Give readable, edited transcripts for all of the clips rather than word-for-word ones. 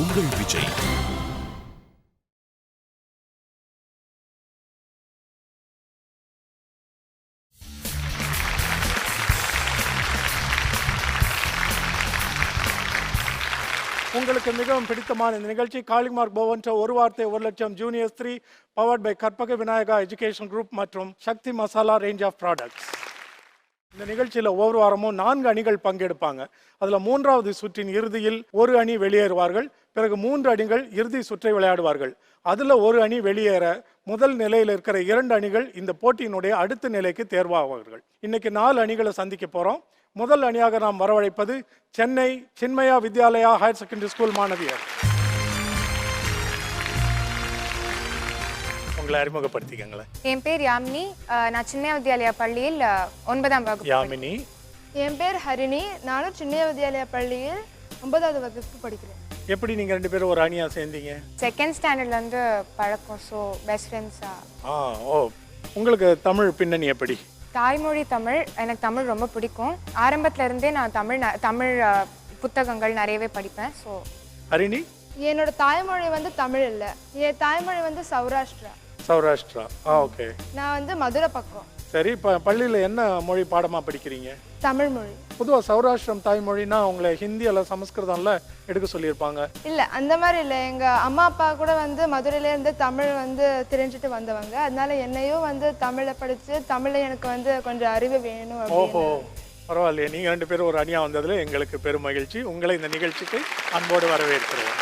உங்கள் விஜய். உங்களுக்கு மிகவும் பிடித்தமான இந்த நிகழ்ச்சி காளிமார்க் போவன்ற ஒரு வார்த்தை 1,00,000 juniors 3 powered by Karpaga Vinayaga education group மற்றும் Sakthi Masala range of products. இந்த நிகழ்ச்சியில் ஒவ்வொரு வாரமும் 4 அணிகள் பங்கெடுப்பாங்க. அதில் 3வது சுற்றின் இறுதியில் ஒரு அணி வெளியேறுவார்கள். பிறகு 3 அணிகள் இறுதி சுற்றை விளையாடுவார்கள். அதில் ஒரு அணி வெளியேற முதல் நிலையில் இருக்கிற 2 அணிகள் இந்த போட்டியினுடைய அடுத்த நிலைக்கு தேர்வாவார்கள். இன்னைக்கு 4 அணிகளை சந்திக்க போகிறோம். முதல் அணியாக நாம் வரவழைப்பது Chennai Chinmaya Vidyalaya higher secondary school மாணவியர். உங்களை அறிமுகப்படுத்திக்கங்களேன். என் பேர் யாமினி. நான் சின்மயா வித்யாலயா பள்ளியில் 9ஆம் வகுப்பு. யாமினி. என் பேர் ஹரிணி. நானும் சின்மயா வித்யாலயா பள்ளியில் 9வது வகுப்பு படிக்கிறேன். எப்படி நீங்க 2 பேரும் ஒரு அணியா சேர்ந்தீங்க? செகண்ட் ஸ்டாண்டர்ட்ல இருந்து பழக்கம். ஸோ பெஸ்ட் ஃப்ரெண்ட்ஸா. ஓ, உங்களுக்கு தமிழ் பின்னணி எப்படி? தாய்மொழி தமிழ். எனக்கு தமிழ் ரொம்ப பிடிக்கும். ஆரம்பத்துல இருந்தே நான் தமிழ் புத்தகங்கள் நிறையவே படிப்பேன். ஸோ ஹரிணி. என்னோட தாய்மொழி வந்து தமிழ் இல்லை, என் தாய்மொழி வந்து சௌராஷ்டிரா. சௌராஷ்டிரா. ஓகே. நான் வந்து மதுரை பக்கம். சரி, இப்போ பள்ளியில் என்ன மொழி பாடமாக படிக்கிறீங்க? தமிழ் மொழி. பொதுவாக சௌராஷ்டிரம் தாய்மொழினா உங்களை ஹிந்தி அல்ல சமஸ்கிருதம்ல எடுக்க சொல்லியிருப்பாங்க. இல்லை, அந்த மாதிரி இல்லை. எங்கள் அம்மா அப்பா கூட வந்து மதுரையிலேருந்து தமிழ் வந்து தெரிஞ்சுட்டு வந்தவங்க. அதனால என்னையும் வந்து தமிழை படித்து தமிழில் எனக்கு வந்து கொஞ்சம் அறிவு வேணும். ஓஹோ, பரவாயில்லையே. நீங்கள் 2 பேரும் ஒரு அணியாக வந்ததில் எங்களுக்கு பெரும் மகிழ்ச்சி. உங்களை இந்த நிகழ்ச்சிக்கு அன்போடு வரவேற்கிறோம்.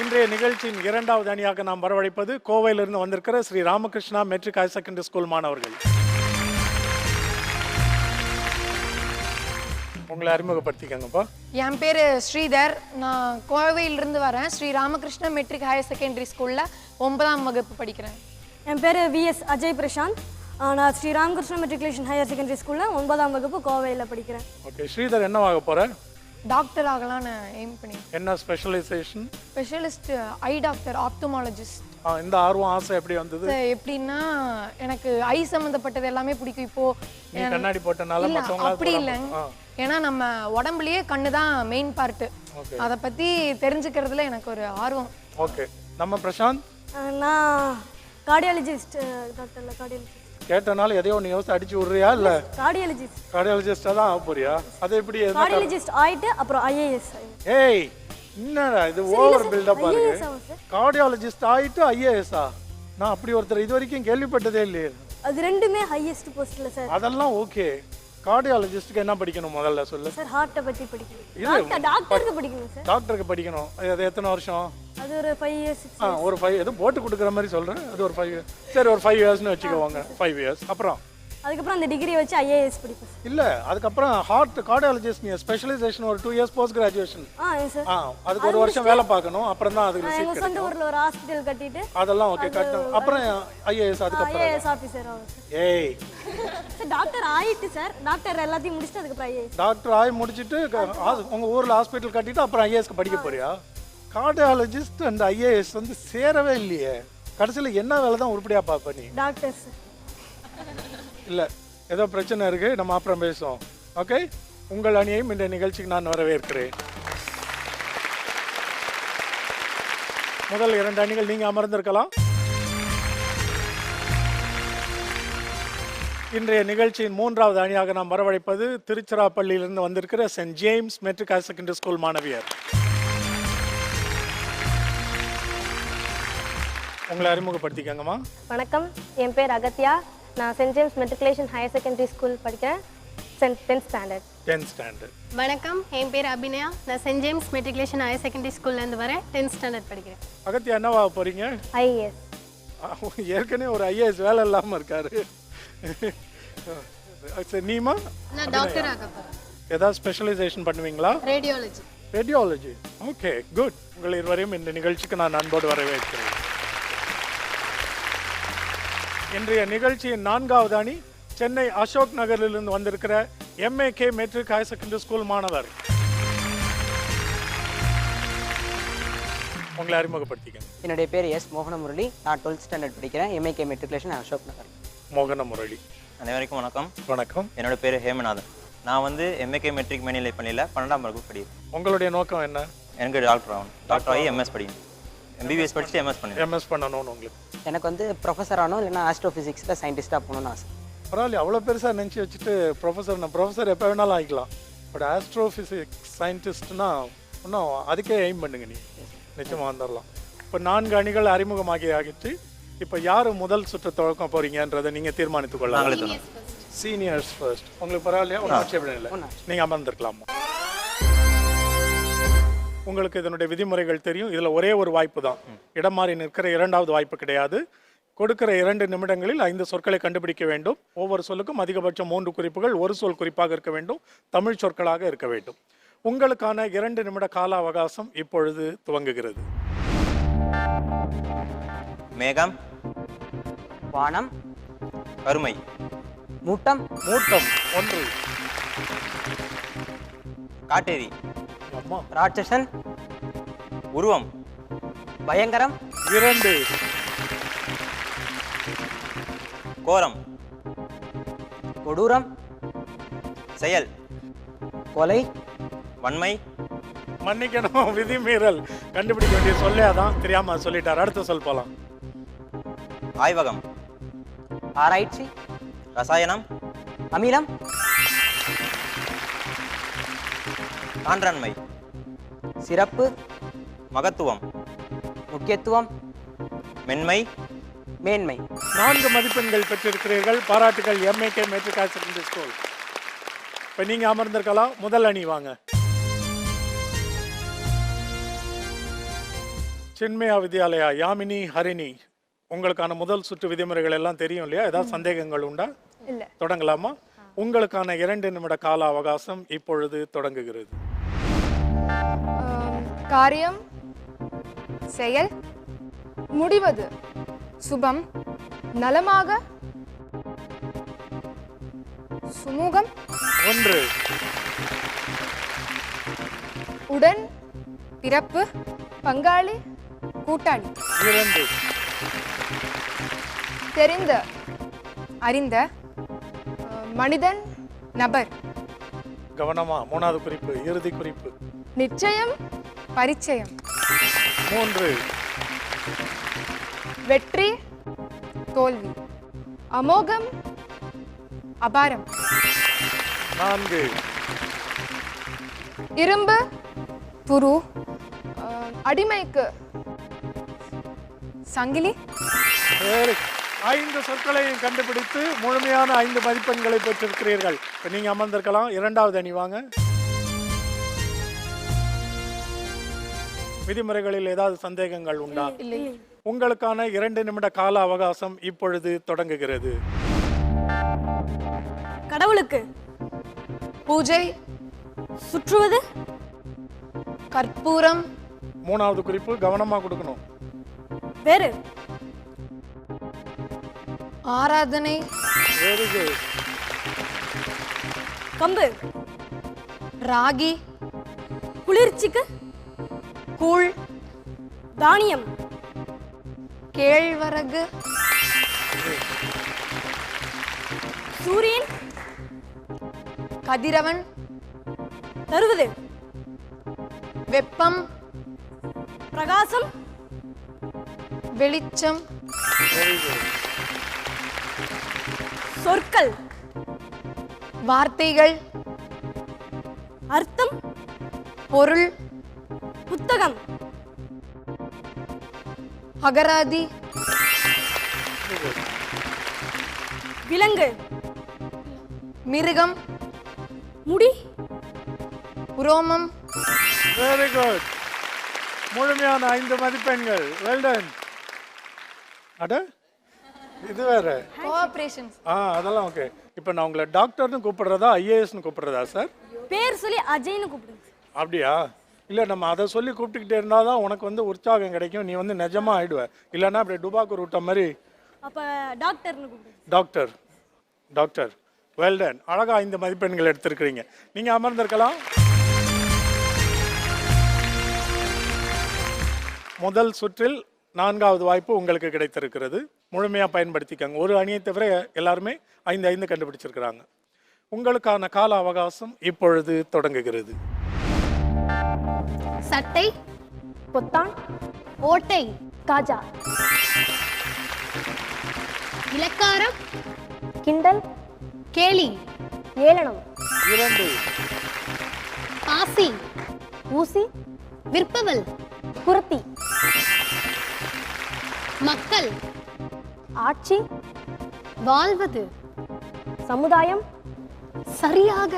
இன்றைய நிகழ்ச்சியின் 2வது அணியாக நாம் வரவழைப்பது கோவையிலிருந்து வந்திருக்கிற Sri Ramakrishna matric higher secondary school மாணவர்கள். உங்களை அறிமுகப்படுத்திக்கங்கப்பா. என் பேர் ஸ்ரீதர். நான் கோவையிலிருந்து வரேன். Sri Ramakrishna matric higher secondary ஸ்கூலில் 9ஆம் வகுப்பு படிக்கிறேன். என் பேர் விஎஸ் அஜய் பிரசாந்த். நான் Sri Ramakrishna matriculation higher secondary ஸ்கூலில் 9ஆம் வகுப்பு கோவையில் படிக்கிறேன். ஓகே, ஸ்ரீதர் என்னவாக போகிற? டாக்டர் ஆகலான்னு எய்ம் பண்ணி. என்ன ஸ்பெஷலைசேஷன்? ஸ்பெஷலிஸ்ட் ஐ டாக்டர், ஆப்தமாலஜிஸ்ட். இந்த ஆர்வம் ஆசை எப்படி வந்தது? எப்படின்னா எனக்கு ஐ சம்மந்தப்பட்டது எல்லாமே பிடிக்கும். இப்போ நீ கண்ணாடி போட்டனால மத்தவங்க அப்படி இல்லைங்க. ஏன்னா நம்ம உடம்புலயே கண்ணு தான் மெயின் பார்ட்டு. அதை பற்றி தெரிஞ்சுக்கிறதுல எனக்கு ஒரு ஆர்வம். ஓகே, நம்ம பிரசாந்த். நான் கார்டியாலஜிஸ்ட். டாக்டர்ல கார்டியாலஜிஸ்ட். கேட்டனால எதையோ ஒன்று யோசிச்சு அடிச்சு விடுறியா? இல்லை, கார்டியாலஜிஸ்ட். கார்டியாலஜிஸ்டாக தான் ஆக போறியா? அது எப்படி? கார்டியாலஜிஸ்ட் ஆயிட்டு அப்புறம் ஐஏஎஸ். ஏய், என்னடா இது ஓவர் பில்டப் பாருங்க. கார்டியாலஜிஸ்ட் ஆயிட்டு ஐஏஎஸ்ஸா? நான் அப்படி ஒருத்தர் இது வரைக்கும் கேள்விப்பட்டதே இல்லையே. அது ரெண்டுமே ஹையஸ்ட் போஸ்ட்ல சார். அதெல்லாம் ஓகே. கார்டியாலஜிஸ்ட்க்கு என்ன படிக்கணும் முதல்ல சொல்லு. சார் ஹார்ட்டை பற்றி படிக்கணும். டாக்டருக்கு படிக்கணும் சார். டாக்டருக்கு படிக்கணும். அது எத்தனை வருஷம்? அது ஒரு 5 இயர்ஸ். ஒரு 5 எதுவும் போட்டு கொடுக்குற மாதிரி சொல்கிறேன். அது ஒரு 5 இயர்ஸ். சரி, ஒரு 5 இயர்ஸ்னு வச்சுக்கோங்க. 5 இயர்ஸ். அப்புறம் அதுக்கப்புறம் அந்த டிகிரி வச்சு ஐஏஎஸ் படிப்பேன். இல்லை, அதுக்கப்புறம் கார்டியாலஜிஸ்ட் நீ ஸ்பெஷலைசேஷன் ஒரு 2 இயர்ஸ் போஸ்ட் கிராஜுவேஷன். சார். அதுக்கு ஒரு வருஷம் வேலை பார்க்கணும். அப்புறம் தான் அதுக்கு சீட் சொந்த ஊர்ல ஒரு ஹாஸ்பிடல் கட்டிட்டு அதெல்லாம் ஓகே கட்டணும். அப்புறம் ஐஏஎஸ். அதுக்கப்புறம் ஐஏஎஸ் ஆபீசர் ஆகும் சார். ஏய் சார், டாக்டர் ஆயிட்டு சார். டாக்டர் எல்லாத்தையும் முடிச்சிட்டு அதுக்கப்புறம் ஐஏஎஸ். டாக்டர் ஆகி முடிச்சிட்டு உங்க ஊர்ல ஹாஸ்பிட்டல் கட்டிட்டு அப்புறம் ஐஏஎஸ்க்கு படிக்க போறியா? கார்டியாலஜிஸ்ட் அண்ட் ஐஏஎஸ் வந்து சேரவே இல்லையே. கடைசியில் என்ன வேலை தான் உருப்படியா பார்ப்ப நீ? Doctor sir. இல்லை, ஏதோ பிரச்சனை இருக்கு. நம்ம அப்புறம் பேசுவோம். ஓகே, உங்கள் அணியையும் இந்த நிகழ்ச்சிக்கு நான் வரவேற்கிறேன். முதல் 2 அணிகள் நீங்க அமர்ந்திருக்கலாம். இன்றைய நிகழ்ச்சியின் 3வது அணியாக நாம் வரவழைப்பது திருச்சிராப்பள்ளியிலிருந்து வந்திருக்கிற send James matric higher secondary school மாணவியர். உங்களை அறிமுகப்படுத்திக்கங்கம்மா. வணக்கம், என் பேர் அகத்யா. நான் send James matriculation higher secondary school படிக்கிறேன். 10th standard. வணக்கம், என் பேர் அபிநயா. நான் send James matriculation higher secondary ஸ்கூல்லேருந்து வரேன். 10th ஸ்டாண்டர்ட் படிக்கிறேன். அகத்யா, என்னவா போறீங்க? ஐஏஎஸ். ஏற்கனவே ஒரு ஐஏஎஸ் வேலை இல்லாமல் இருக்காரு. சரி, நீமா? நான் டாக்டர் ஆக போகிறேன். ஏதாவது ஸ்பெஷலைசேஷன் பண்ணுவீங்களா? ரேடியாலஜி. Okay, good. உங்கள் இருவரையும் இந்த நிகழ்ச்சிக்கு நான் அன்போடு வரவேற்கிறேன். இன்றைய நிகழ்ச்சியின் 4வது அணி சென்னை அசோக் நகரிலிருந்து வந்திருக்கிற MAK matric higher secondary school மாணவர். உங்களை அறிமுகப்படுத்திக்கங்க. என்னுடைய பேர் எஸ் மோகனமுரளி. நான் 12th ஸ்டாண்டர்ட் படிக்கிறேன். MAK matriculation Ashok Nagar. மோகனமுரளி. அனைவருக்கும் வணக்கம். வணக்கம். என்னோட பேர் ஹேமநாதன். நான் வந்து MAK மெட்ரிக் மேல்நிலைப் பள்ளியில் 12ஆம் வகுப்பு படிக்கிறேன். உங்களுடைய நோக்கம் என்ன? எனக்கு டாக்டர் ஆகணும். டாக்டர் ஆகி எம்எஸ் படிக்கணும். எம்பிபிஎஸ் படிச்சுட்டு எம்எஸ் பண்ணணும். எம்எஸ் பண்ணணும்னு உங்களுக்கு எனக்கு வந்து ப்ரொஃபஸர் ஆகணும், இல்லைன்னா ஆஸ்ட்ரோஃபிசிக்ஸில் சயின்டிஸ்ட்டாக போகணும்னு ஆசை. பரவாயில்ல, அவ்வளோ பெருசாக நினச்சி வச்சுட்டு ப்ரொஃபஸர் எப்போ வேணாலும் ஆகிக்கலாம். பட் ஆஸ்ட்ரோஃபிசிக்ஸ் சயின்டிஸ்ட்னா இன்னும் அதுக்கே எய்ம் பண்ணுங்க நீ, நிச்சயமாக வந்துடலாம். இப்போ 4 அணிகள் ஆகிட்டு இப்போ யார் முதல் சுற்று துவக்க போகிறீங்கன்றதை நீங்கள் தீர்மானித்துக் கொள்ளலாம். Seniors first. உங்களுக்கு பரவாயில்லையா? ஒன்றும் ஆட்சேபம் இல்லை, நீங்கள் அமர்ந்திருக்கலாமா? உங்களுக்கு இதனுடைய விதிமுறைகள் தெரியும். இதில் ஒரே ஒரு வாய்ப்பு தான், இடம் மாறி நிற்கிற 2வது வாய்ப்பு கிடையாது. கொடுக்கிற 2 நிமிடங்களில் 5 சொற்களை கண்டுபிடிக்க வேண்டும். ஒவ்வொரு சொல்லுக்கும் அதிகபட்சம் 3 குறிப்புகள், ஒரு சொல் குறிப்பாக இருக்க வேண்டும், தமிழ் சொற்களாக இருக்க வேண்டும். உங்களுக்கான 2 நிமிட கால அவகாசம் இப்பொழுது துவங்குகிறது. மேகம், வானம், கருமை, மூட்டம், மூட்டம் 1, காட்டேரி, அம்மா ராட்சசன், உருவம், பயங்கரம், 2, கோரம், கொடூரம், செயல், கொலை, வன்மை, மன்னிக்கணும், விதிமீறல். கண்டுபிடிக்க வேண்டிய சொல்லே அதான், தெரியாம சொல்லிட்டார். அடுத்த சொல் போலாம். ஆய்வகம், ஆராய்ச்சி, ரசாயனம், அமிலம், சான்றாண்மை, சிறப்பு, மகத்துவம், முக்கியத்துவம், மென்மை, மேன்மை. 4 மதிப்பெண்கள் பெற்றிருக்கிறீர்கள். பாராட்டுகள் MAK matric higher secondary school. இப்போ நீங்க அமர்ந்திருக்கலாம். முதல் அணி வாங்க. சின்மயா வித்யாலயா, யாமினி, ஹரிணி, உங்களுக்கான முதல் சுற்று விதிமுறைகள் எல்லாம் தெரியும் இல்லையா? ஏதாவது சந்தேகங்கள் உண்டா? இல்லை. தொடங்கலாமா? உங்களுக்கான 2 நிமிட கால அவகாசம் இப்பொழுது தொடங்குகிறது. காரியம், செயல், முடிவது, சுபம், நலமாக, சுமூகம், 1, உடன், பிறப்பு, பங்காளி, கூட்டாளி, 2, தெரிந்த, அறிந்த, மனிதன், நபர், கவனமா. 3வது குறிப்பு, இறுதி குறிப்பு. நிச்சயம், பரிச்சயம், 3, வெற்றி, தோல்வி, அமோகம், அபாரம், 4, இரும்பு, துரு, அடிமைக்கு, சங்கிலி, சரி. 5 சொற்களையும் கண்டுபிடித்து முழுமையான 5 மதிப்பெண்களை பெற்றிருக்கிறீர்கள். இப்போ நீங்க அமர்ந்திருக்கலாம். 2வது அணி வாங்க. விதிமுறைகளில் ஏதாவது சந்தேகங்கள் உண்டா? உங்களுக்கான 2 நிமிட கால அவகாசம் இப்பொழுது தொடங்குகிறது. கடவுளுக்கு பூஜை, சுற்றுவது, கற்பூரம், 3வது குறிப்பு கவனமா கொடுக்கணும். வேறு, ஆராதனை, வெரி குட். கம்பு, ராகி, குளிர்ச்சிக்கு, கூழ், தானியம், கேழ்வரகு, சூரியன், கதிரவன், தருவது, வெப்பம், பிரகாசம், வெளிச்சம், வெரி குட். சொற்கள், வார்த்தைகள், அர்த்தம், பொருள், புத்தகம், அகராதி, விலங்கு, மிருகம், முடி, உரோமம், வெரி குட். முழுமையான 5 மதிப்பெண்கள். Well done. அட இது வேற. கோஆபரேஷன்ஸ். அதெல்லாம் ஓகே. இப்போ நான் உங்களை டாக்டர்னு கூப்பிடுறதா ஐஏஎஸ்னு கூப்பிடுறதா சார்? பேர் சொல்லி அஜய்னு கூப்பிடுங்க. அப்படியா? இல்லை, நம்ம அதை சொல்லி கூப்பிட்டுக்கிட்டே இருந்தால் தான் உனக்கு வந்து உற்சாகம் கிடைக்கும். நீ வந்து நிஜமாக ஆயிடுவ. இல்லைன்னா அப்படியே டுபாக்கு ரூட்ட மாதிரி. அப்போ டாக்டர்னு கூப்பிடுங்க. டாக்டர். டாக்டர். Well done. அழகா 5 மதிப்பெண்கள் எடுத்திருக்கிறீங்க. நீங்கள் அமர்ந்திருக்கலாம். முதல் சுற்றில் 4வது வாய்ப்பு உங்களுக்கு கிடைத்திருக்கிறது. முழுமையாக பயன்படுத்திக்கங்க. ஒரு அணியை தவிர எல்லாருமே 5 கண்டுபிடிச்சிருக்கிறாங்க. உங்களுக்கான கால அவகாசம் இப்பொழுது தொடங்குகிறது. சட்டை, பொத்தான், ஓட்டை, காஜா, இலக்காரம், கிண்டல், கேலி, ஏளனம், 2, பாசி, ஊசி, விற்பவல், குருத்தி, மக்கள், ஆட்சி, வாழ்வது, சமுதாயம், சரியாக,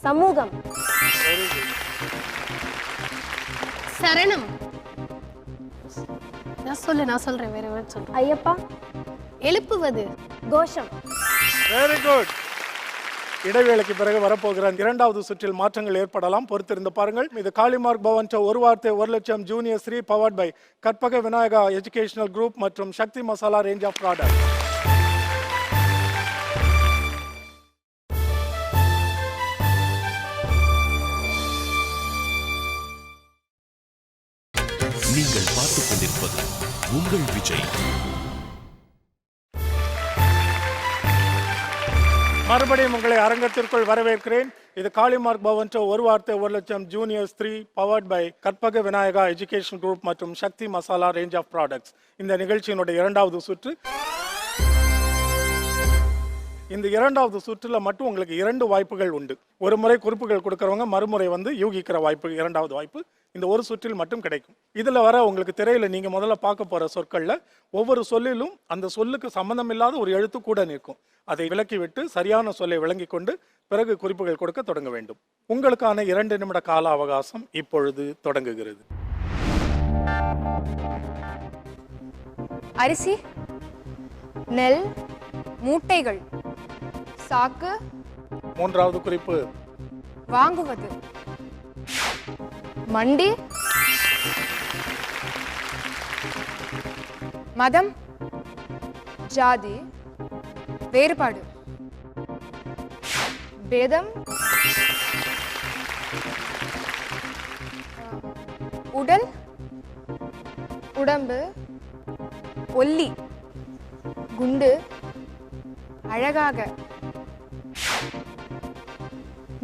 சமூகம், சரணம். நான் சொல்றேன் வேற வேற சொல்றேன். ஐயப்பா, எழுப்புவது, கோஷம். Very good. இடைவேளைக்கு பிறகு வரப்போகிற இரண்டாவது சுற்றில் மாற்றங்கள் ஏற்படலாம், பொறுத்திருந்து பாருங்கள். இது காளிமார்க் பவன் ஒரு வார்த்தை 1 லட்சம் junior 3 powered by Karpaga Vinayaga educational group மற்றும் Sakthi Masala range of product. நீங்கள் பார்த்துக் கொண்டிருப்பது உங்கள் விஜய். மறுபடியும் உங்களை அரங்கத்திற்குள் வரவேற்கிறேன். இது காளிமார்க் பவன் ஒரு வார்த்தை 1 லட்சம் juniors 3 powered by Karpaga Vinayaga education group மற்றும் Sakthi Masala range of products. இந்த நிகழ்ச்சியினுடைய இரண்டாவது சுற்று. இந்த இரண்டாவது சுற்றுல மட்டும் உங்களுக்கு 2 வாய்ப்புகள் உண்டு. ஒரு முறை குறிப்புகள் கொடுக்கறவங்க மறுமுறை யூகிக்கிற வாய்ப்பு, இரண்டாவது வாய்ப்பு இந்த ஒரு சுற்றில் மட்டும் கிடைக்கும். இதுல வர உங்களுக்கு திரையில நீங்க முதல்ல பார்க்க போற சொற்கள்ல ஒவ்வொரு சொல்லிலும் அந்த சொல்லுக்கு சம்பந்தம் இல்லாத ஒரு எழுத்து கூட நிற்கும். அதை விலக்கிவிட்டு சரியான சொல்லை விளங்கிக் கொண்டு பிறகு குறிப்புகள் கொடுக்க தொடங்க வேண்டும். உங்களுக்கான 2 நிமிட கால அவகாசம் இப்பொழுது தொடங்குகிறது. அரிசி, நெல், மூட்டைகள், சாக்கு, மூன்றாவது குறிப்பு வாங்குவது, மண்டி, மதம், ஜாதி, வேறுபாடு, பேதம், உடல், உடம்பு, ஒல்லி, குண்டு, அழகாக,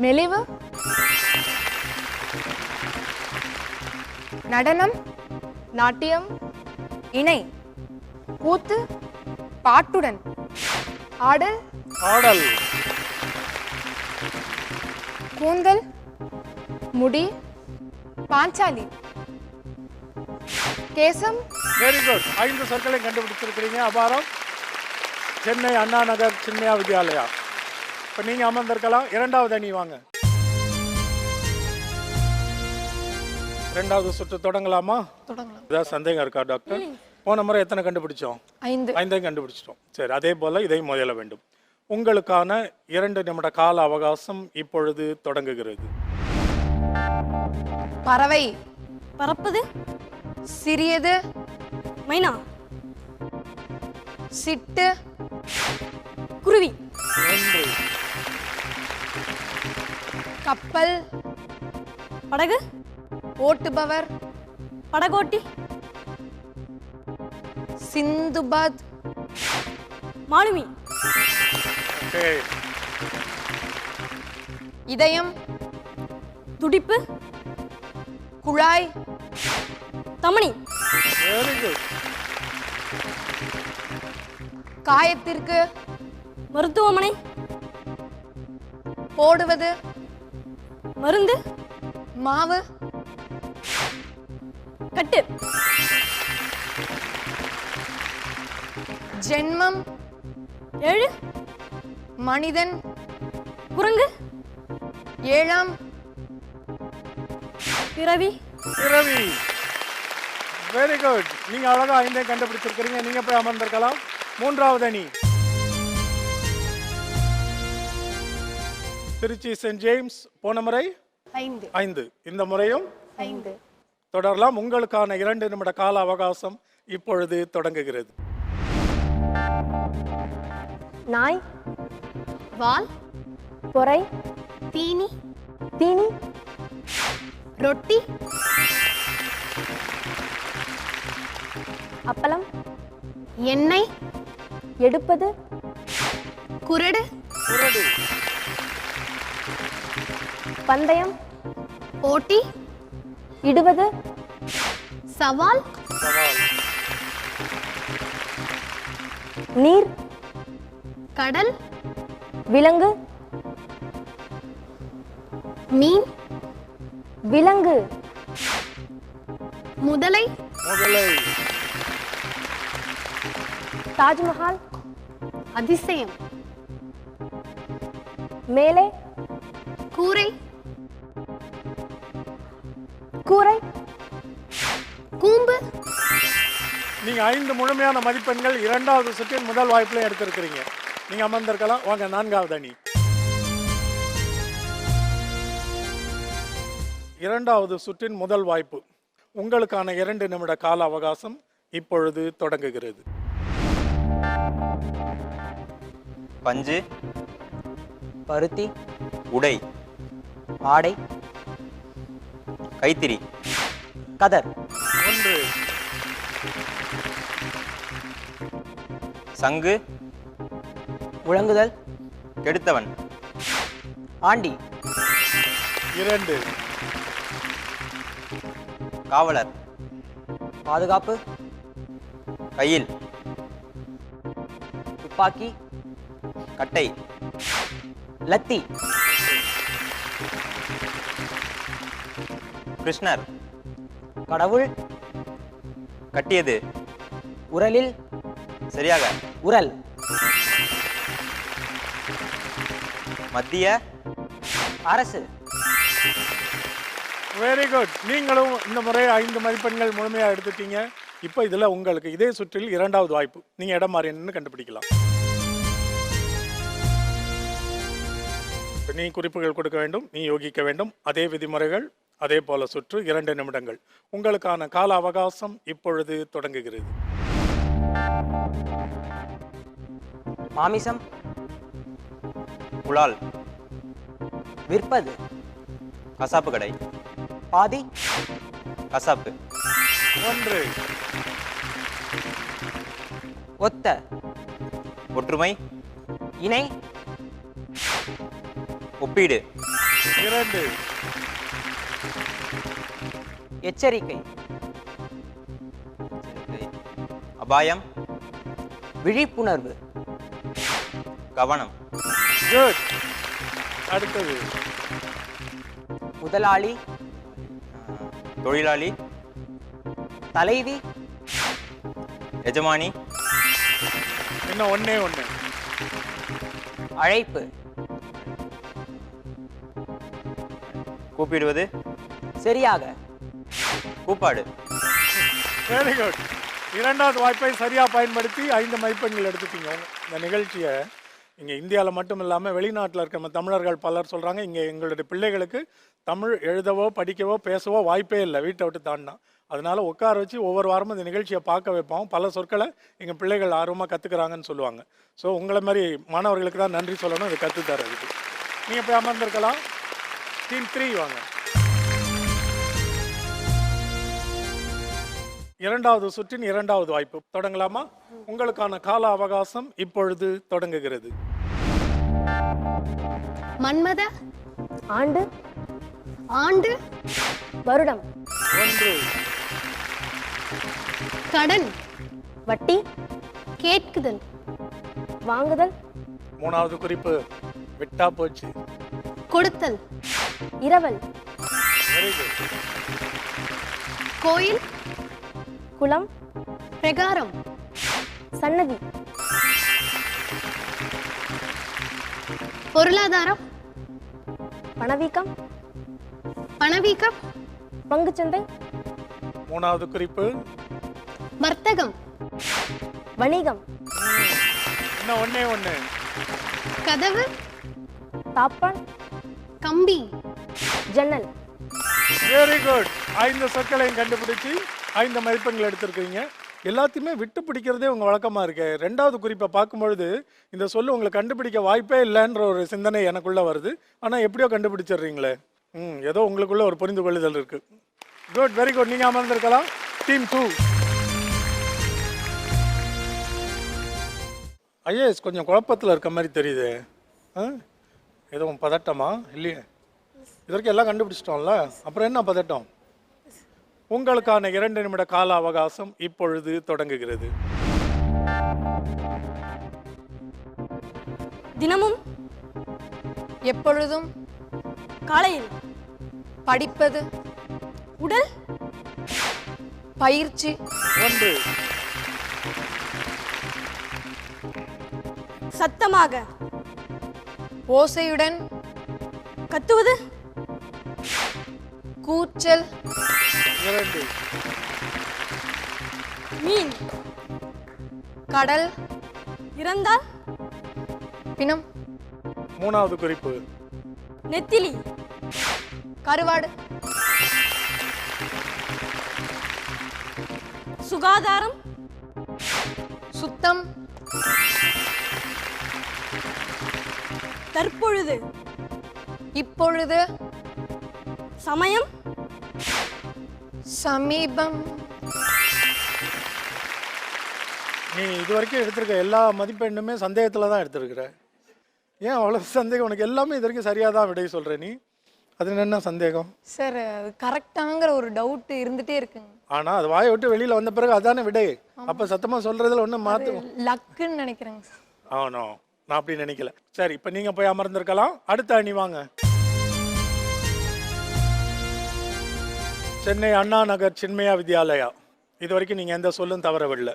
மெலிவு, நடனம், நாட்டியம், இணை, கூத்து, பாட்டுடன், ஆடல், ஆடல், கூந்தல், முடி, பாஞ்சாலி, கேசம். Very good. 5 சொற்களை கண்டுபிடிச்சிருக்கிறீங்க. அபாரம். சென்னை அண்ணா நகர் சின்மயா வித்யாலயா. இப்ப நீங்க அமர்ந்திருக்கலாம். இரண்டாவது அணி வாங்க. இரண்டாவது சுற்று தொடங்கலாமா? தொடங்கலாம். ஏதாவது சந்தேகம் இருக்கா டாக்டர்? போன முறை எத்தனை கண்டுபிடிச்சோம்? 5. 5 கண்டுபிடிச்சிட்டோம். சரி, அதே போல இதை முயல வேண்டும். உங்களுக்கான 2 நிமிட கால அவகாசம் இப்பொழுது தொடங்குகிறது. பறவை, பறப்பது, சிறியது, மைனா, சிட்டு, குருவி, 1, கப்பல், படகு, ஓட்டுபவர், படகோட்டி, சிந்துபாத், மாலுமி, ஓகே, இதயம், துடிப்பு, குழாய், தமனி, வெரி குட், காயத்திற்கு, மருத்துவமனை, போடுவது, மருந்து, மாவு, கட்டு, ஜென்மம், 7, மனிதன், குரங்கு, 7ஆம், பிறவி, பிறவி. Very good. நீங்க அழகா 5 கண்டுபிடிச்சிருக்கிறீங்க. நீங்க போய் அமர்ந்திருக்கலாம். மூன்றாவது அணி திருச்சி சென்ட் ஜேம்ஸ். போன முறை 5. 5. இந்த முறையும் 5. தொடரலாம். உங்களுக்கான 2 நிமிட கால அவகாசம் இப்பொழுது தொடங்குகிறது. நாய், வால், பொறை, தீனி, தீனி, ரொட்டி, அப்பளம், எண்ணெய், எடுப்பது, குரடு, குரடு, பந்தயம், போட்டி, இடுவது, சவால், நீர், கடல், விலங்கு, மீன், விலங்கு, முதலை, முதலை, தாஜ்மஹால், அதிசயம், மேலே, கூரை, கூரை, கூம்பு. நீங்க 5 முழுமையான மதிப்பெண்கள் இரண்டாவது சுற்றின் முதல் வாய்ப்புல எடுத்திருக்கிறீங்க. நீங்க அமர்ந்திருக்கலாம். வாங்க 4வது அணி. இரண்டாவது சுற்றின் முதல் வாய்ப்பு. உங்களுக்கான 2 நிமிட கால அவகாசம் இப்பொழுது தொடங்குகிறது. பஞ்சு, பருத்தி, உடை, ஆடை, கைத்திரி, கதர், 1, சங்கு, முழங்குதல், கெடுத்தவன், ஆண்டி, 2, காவலர், பாதுகாப்பு, கையில், துப்பாக்கி, கட்டை, லத்தி, கிருஷ்ணர், கடவுள், கட்டியது, உரலில், சரியாக, உரல், மத்திய, அரசு. Very good. நீங்களும் இந்த முறை 5 மதிப்பெண்கள் முழுமையாக எடுத்துட்டீங்க. இப்போ இதில் உங்களுக்கு இதே சுற்றில் 2வது வாய்ப்பு. நீங்கள் இடம் மாறி என்னன்னு கண்டுபிடிக்கலாம். நீ குறிப்புகள் கொடுக்க வேண்டும், நீ யோகிக்க வேண்டும். அதே விதிமுறைகள், அதே போல சுற்று, 2 நிமிடங்கள். உங்களுக்கான கால அவகாசம் இப்பொழுது தொடங்குகிறது. மாமிசம், புலால், விற்பது, கசாப்பு கடை, பாதி, கசாப்பு, 1, ஒத்த, ஒற்றுமை, இணை, ஒப்பீடு, 2, எச்சரிக்கை, அபாயம், விழிப்புணர்வு, கவனம், குட். அடுத்தது முதலாளி, தொழிலாளி, தலைவி, எஜமானி, இன்னும் 1. அழைப்பு, கூப்பிடுவது, சரியாக, கூப்பாடு. Very good. 2வது வாய்ப்பை சரியாக பயன்படுத்தி 5 மதிப்பெண்கள் எடுத்துட்டீங்க. இந்த நிகழ்ச்சியை இங்கே இந்தியாவில் மட்டும் இல்லாமல் வெளிநாட்டில் இருக்க நம்ம தமிழர்கள் பலர் சொல்கிறாங்க, இங்கே எங்களுடைய பிள்ளைகளுக்கு தமிழ் எழுதவோ படிக்கவோ பேசவோ வாய்ப்பே இல்லை வீட்டை விட்டு தாண்டினா. அதனால் உட்கார வச்சு ஒவ்வொரு வாரமும் இந்த நிகழ்ச்சியை பார்க்க வைப்போம். பல சொற்களை எங்கள் பிள்ளைகள் ஆர்வமாக கற்றுக்குறாங்கன்னு சொல்லுவாங்க. ஸோ உங்களை மாதிரி மாணவர்களுக்கு தான் நன்றி சொல்லணும் இது கற்றுத்தரதுக்கு. நீங்கள் போய் அமர்ந்திருக்கலாம். டீம் 3 வாங்க. 2வது சுற்றின் 2வது வாய்ப்பு. தொடங்கலாமா? உங்களுக்கான கால அவகாசம் இப்பொழுது தொடங்குகிறது. மன்மத, ஆண்டு, ஆண்டு, வருடம், 1, கடன், வட்டி, கேட்குதல், வாங்குதல், 3வது குறிப்பு விட்டா போச்சு. கொடுத்தல், இரவல், வெரி குட். கோயில், குளம், பிரகாரம், சன்னதி, பொருளாதாரம், பணவீக்கம், பணவீக்கம், பங்குச்சந்தை, 3வது குறிப்பு வர்த்தகம், வணிகம், இன்னும் 1. கதவு, தாப்பான், கம்பி, ஜன்னல். Very good. 5 சொற்களையும் கண்டுபிடிச்சு 5 மதிப்பெண்கள் எடுத்திருக்கீங்க. எல்லாத்தையுமே விட்டு பிடிக்கிறதே உங்கள் வழக்கமாக இருக்கு. 2வது குறிப்பை பார்க்கும்பொழுது இந்த சொல்லு உங்களுக்கு கண்டுபிடிக்க வாய்ப்பே இல்லைன்ற ஒரு சிந்தனை எனக்குள்ளே வருது. ஆனால் எப்படியோ கண்டுபிடிச்சிடுறீங்களே. ஏதோ உங்களுக்குள்ள ஒரு புரிந்து கொள்ளுதல் இருக்குது. Good, very good. நீங்கள் அமர்ந்திருக்கலாம். டீம் 2. ஐஏஎஸ் கொஞ்சம் குழப்பத்தில் இருக்க மாதிரி தெரியுது. எதுவும் பதட்டமா இல்லையே? இதற்கு எல்லாம் கண்டுபிடிச்சிட்டோம்ல, அப்புறம் என்ன பதட்டம்? உங்களுக்கான 2 நிமிட கால அவகாசம் இப்பொழுது தொடங்குகிறது. தினமும் எப்பொழுதும் காலையில் படிப்பது உடல் பயிற்சி 1 சத்தமாக ஓசையுடன் கத்துவது கூச்சல் 2 மீன் கடல் இறந்தால் பிணம் 3வது குறிப்பு நெத்திலி கருவாடு சுகாதாரம் சுத்தம் தற்பொழுது இப்பொழுது சமயம் சமீபம். நீ இதுவரைக்கும் எடுத்திருக்க எல்லா மதிப்பெண்ணுமே சந்தேகத்தில் தான் எடுத்திருக்கிற. ஏன் அவ்வளோ சந்தேகம்? உனக்கு எல்லாமே இது வரைக்கும் சரியாக தான் விடை சொல்கிற நீ. அது என்ன சந்தேகம்? சார் கரெக்டாங்கிற ஒரு டவுட் இருந்துட்டே இருக்குங்க. ஆனால் அது வாயை விட்டு வெளியில் வந்த பிறகு அதானே விடை. அப்போ சத்தமாக சொல்கிறதுல ஒன்றும் மாற்று லக்குன்னு நினைக்கிறேங்க சார். ஆனோ, நான் அப்படி நினைக்கல. சரி, இப்போ நீங்கள் போய் அமர்ந்திருக்கலாம். அடுத்த அணி வாங்க. சென்னை அண்ணா நகர் சின்மயா வித்யாலயா. இது வரைக்கும் நீங்கள் எந்த சொல்லும் தவறவில்லை.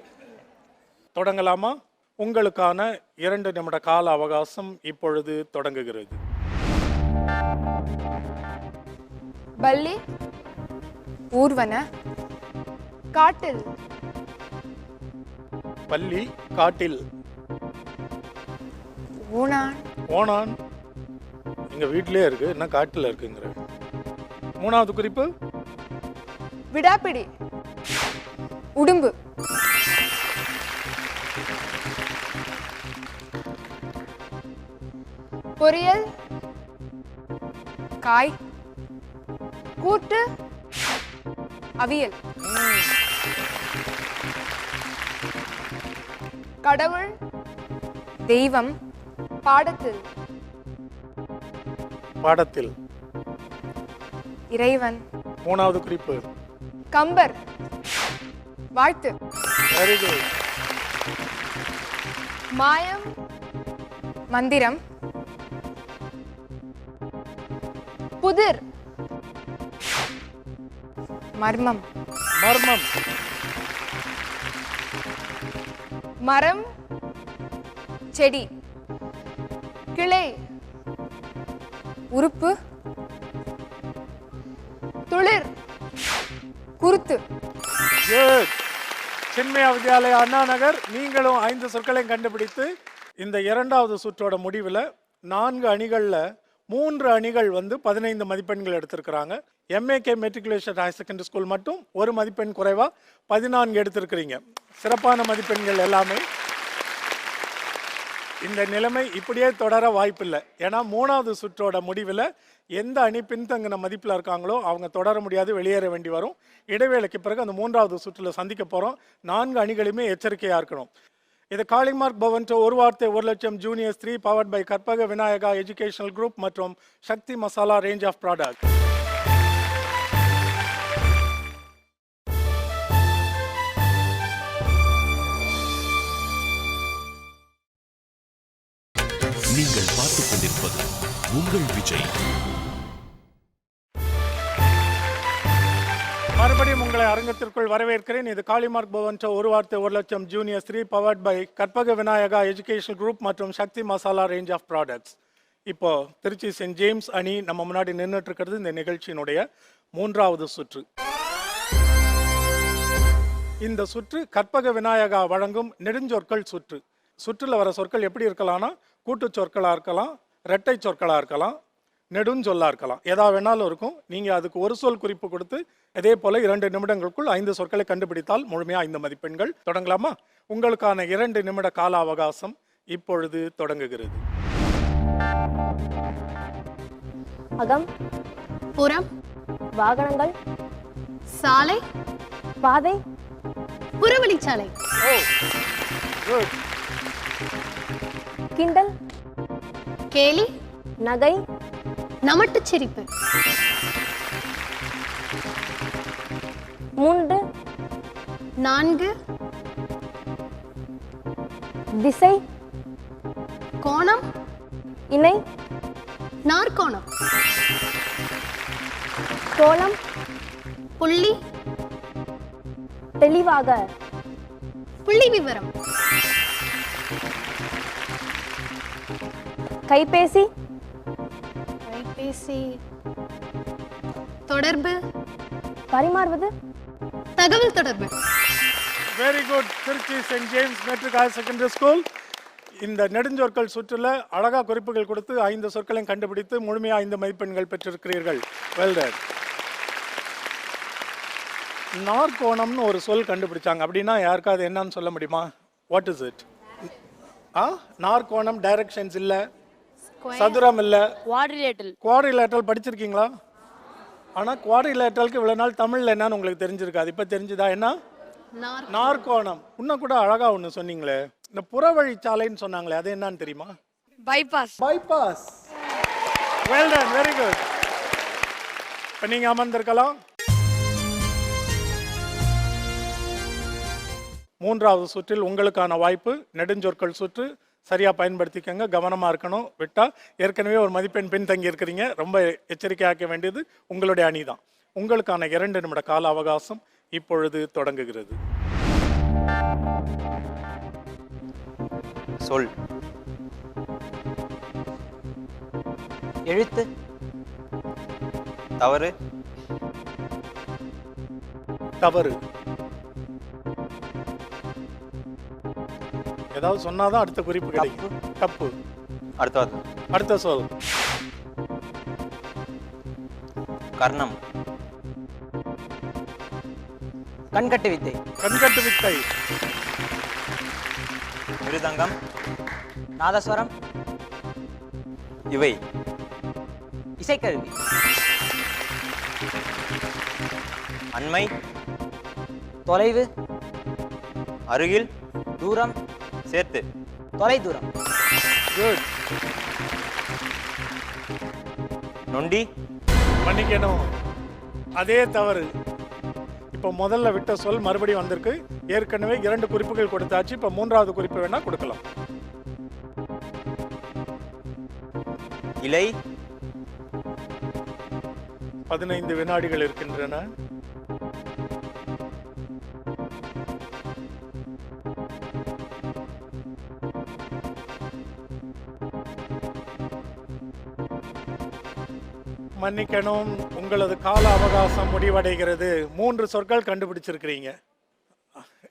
தொடங்கலாமா? உங்களுக்கான 2 நிமிட கால அவகாசம் இப்பொழுது தொடங்குகிறது. பள்ளி ஊர்வன காட்டில் பள்ளி காட்டில் ஊனான் ஓனான் எங்க வீட்டிலே இருக்கு, என்ன காட்டில் இருக்குங்கிற. 3வது குறிப்பு விடாப்பிடி உடும்பு பொரியல் காய் கூட்டு அவியல் கடவுள் தெய்வம் பாடத்தில் பாடத்தில் இறைவன் 3வது குறிப்பு கம்பர் வாழ்த்து வெரி குட். மாயம் மந்திரம் புதிர் மர்மம் மர்மம் மரம் செடி கிளை உறுப்பு துளிர் குருத்து குட். சின்மயா வித்யாலயா அண்ணா நகர், நீங்களும் 5 சொற்களையும் கண்டுபிடித்து இந்த 2வது சுற்றோட முடிவில் 4 அணிகளில் 3 அணிகள் 15 மதிப்பெண்கள் எடுத்திருக்கிறாங்க. MAK matriculation higher secondary school மட்டும் 1 மதிப்பெண் குறைவா 14 எடுத்திருக்கிறீங்க. சிறப்பான மதிப்பெண்கள் எல்லாமே. இந்த நிலைமை இப்படியே தொடர வாய்ப்பில்லை. ஏன்னா 3வது சுற்றோட முடிவில் எந்த அணி பின்தங்கின மதிப்பில் இருக்காங்களோ அவங்க தொடர முடியாது, வெளியேற வேண்டி வரும். இடைவேளைக்கு பிறகு அந்த 3வது சுற்றில் சந்திக்க போகிறோம். 4 அணிகளுமே எச்சரிக்கையாக இருக்கணும். இது காளிமார்க் பவன் ஒரு வார்த்தை 1 லட்சம் juniors 3 powered by Karpaga Vinayaga educational group மற்றும் Sakthi Masala range of product. நீங்கள் பார்த்துக் கொண்டிருப்பது உங்கள் விஜய். மறுபடியும் உங்களை அரங்கத்திற்குள் வரவேற்கிறேன். இது காளிமார்க் பவன் ஒரு வார்த்தை 1 லட்சம் juniors 3 powered by Karpaga Vinayaga educational group மற்றும் Sakthi Masala range of products. இப்போ திருச்சி சென்ட் ஜேம்ஸ் அணி நம்ம முன்னாடி நின்றுட்டு இருக்கிறது இந்த நிகழ்ச்சியினுடைய 3வது சுற்று. இந்த சுற்று கற்பக விநாயகா வழங்கும் நெடுஞ்சொற்கள் சுற்று. சுற்றில் வர சொற்கள் எப்படி இருக்கலாம்னா கூட்டு சொற்களாக இருக்கலாம், இரட்டை சொற்களாக இருக்கலாம், நெடுஞ்சொல்லாக இருக்கலாம், எதா வேணாலும் இருக்கும். நீங்கள் அதுக்கு ஒரு சொல் குறிப்பு கொடுத்து இதே போல் 2 நிமிடங்களுக்குள் 5 சொற்களை கண்டுபிடித்தால் முழுமையாக 5 மதிப்பெண்கள். தொடங்கலாமா? உங்களுக்கான 2 நிமிட கால அவகாசம் இப்பொழுது தொடங்குகிறது. அகம் புறம் வாகனங்கள் சாலை பாதை புறவழிச்சாலை குட். கிண்டல் கேலி நகை நமட்டுச் சிரிப்பு மூன்று. 4. திசை. கோணம். இணை. நாற்கோணம். கோலம். புள்ளி. தெளிவாக. புள்ளி விவரம். கைபேசி. கைபேசி. தொடர்பு. பரிமாறுவது. தகவல் தொடர்பு. Very good. Trichy saint James matric higher secondary school இந்த நெடுஞ்சொற்கள் சுற்றுல அழகா குறிப்புகள் கொடுத்து 5 சொற்களையும் கண்டுபிடித்து முழுமையா 5 மதிப்பெண்கள் பெற்றிருக்கிறீர்கள். Well done. நாற்கோணம்னு ஒரு சொல் கண்டுபிடிச்சாங்க. அப்படின்னா யாருக்காவது என்னன்னு சொல்ல முடியுமா? What is it? நாற்கோணம் டைரக்ஷன்ஸ் இல்ல, சதுரம் இல்ல, குவாட்ரிலேட்டரல் படிச்சிருக்கீங்களா? ஆனா குவாட்ரிலேட்டரலுக்கு இவ்வளவு நாள் தமிழ்ல என்னன்னு உங்களுக்கு தெரிஞ்சிருக்காது. இப்ப தெரிஞ்சுதா? என்ன? நாற்கோணம். இன்னும் கூட அழகா ஒண்ணு சொன்னீங்களே, இந்த புறவழிச்சாலைன்னு சொன்னாங்களே, அது என்னன்னு தெரியுமா? Bypass. Bypass. Well done. Very good. இப்ப நீங்க அமர்ந்திருக்கலாம். மூன்றாவது சுற்றில் உங்களுக்கான வாய்ப்பு. நெடுஞ்சொற்கள் சுற்று சரியா பயன்படுத்திக்கங்க. கவனமா இருக்கணும். விட்டா ஏற்கனவே ஒரு மதிப்பெண் பின்தங்கி இருக்கிறீங்க. ரொம்ப எச்சரிக்கையாக்க வேண்டியது உங்களுடைய அணிதான். உங்களுக்கான 2 நிமிட கால அவகாசம் இப்பொழுது தொடங்குகிறது. சொல். எழுத்து. தவறு. தவறு. ஏதாவது சொன்னாதான் அடுத்த குறிப்பு கிடைக்கும். தப்பு. அடுத்த சொல். கர்ணம். கண்கட்டு வித்தை. கண்கட்டு வித்தை. மிருதங்கம். நாதஸ்வரம். இவை. இசைக்கருவி. அண்மை. தொலைவு. அருகில். தூரம். சேர்த்து. தொலை தூரம். குட். நொண்டி. மன்னிக்கணும், அதே தவறு. இப்போ முதல்ல விட்ட சொல் மறுபடியும் வந்திருக்கு. ஏற்கனவே 2 குறிப்புகள் கொடுத்தாச்சு. இப்போ 3வது குறிப்பு வேணா கொடுக்கலாம். இலை. 15 வினாடிகள் இருக்கின்றன. மன்னிக்கணும், உங்களது கால அவகாசம் முடிவடைகிறது. 3 சொற்கள் கண்டுபிடிச்சிருக்கிறீங்க.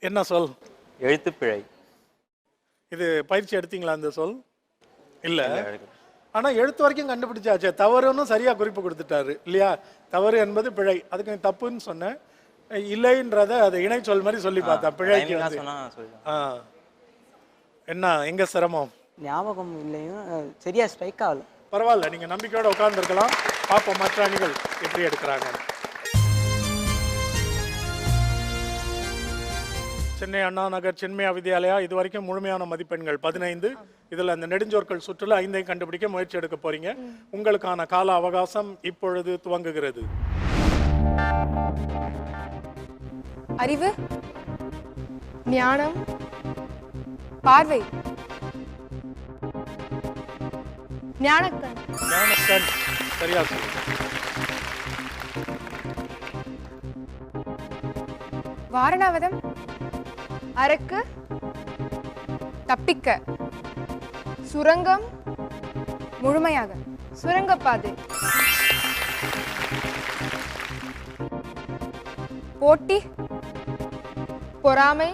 என்ன சொல்? எழுத்துப்பிழை. இது பயிற்சி எடுத்தீங்களா அந்த சொல்? இல்ல. ஆனா எழுத்து வரைக்கும் கண்டுபிடிச்சாச்சு. தவறுன்னு சரியா குறிப்பு கொடுத்துட்டாரு இல்லையா? தவறு என்பது பிழை. அதுக்கு தப்புன்னு சொன்னேன். இல்லைன்றத அது இணை சொல் மாதிரி சொல்லி பார்த்தா பிழைக்கு வந்து. என்ன எங்க சிரமம்? ஞாபகம் இல்லையும் சரியா ஸ்ட்ரைக் ஆகல. பரவாயில்ல, நீங்க நம்பிக்கையோட உட்கார்ந்துருக்கலாம். பார்ப்போம் மற்ற அணிகள் எப்படி எடுக்கிறாங்க. சென்னை அண்ணா நகர் சின்மயா வித்யாலயா இது வரைக்கும் முழுமையான மதிப்பெண்கள் 15. இதுல அந்த நெடுஞ்சொற்கள் சுற்றுல 5ஐயும் கண்டுபிடிக்க முயற்சி எடுக்க போறீங்க. உங்களுக்கான கால அவகாசம் இப்பொழுது துவங்குகிறது. அறிவு. ஞானம். பார்வை. ஞானக்கண். ஞானக்கண். சரியா சொல்லுங்க. வாரணாவதம். அரக்கு. தப்பிக்க. சுரங்கம். முழுமையாக. சுரங்கப்பாதை. போட்டி. பொறாமை.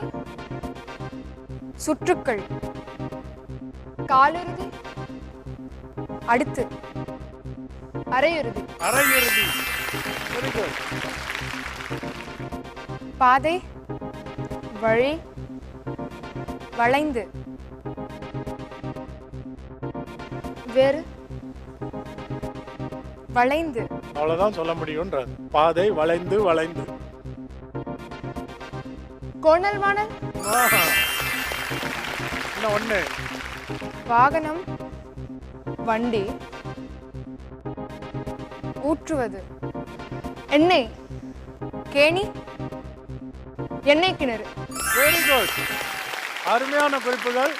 சுற்றுக்கள். காலிறுதி. அடுத்து. அரையிறுதி. அரையிறுதி. Very good. பாதை. வழி. வளைந்து. வேறு. வளைந்து. அவ்வளவுதான் சொல்ல முடியும்ன்றது. பாதை வளைந்து வளைந்து. கோணல் வாணல். இன்னும் ஒண்ணு. வாகனம். வண்டி. ஊற்றுவது. எண்ணெய். கேணி. எண்ணெய் கிணறு. Very good. அருமையான குறிப்புகள்.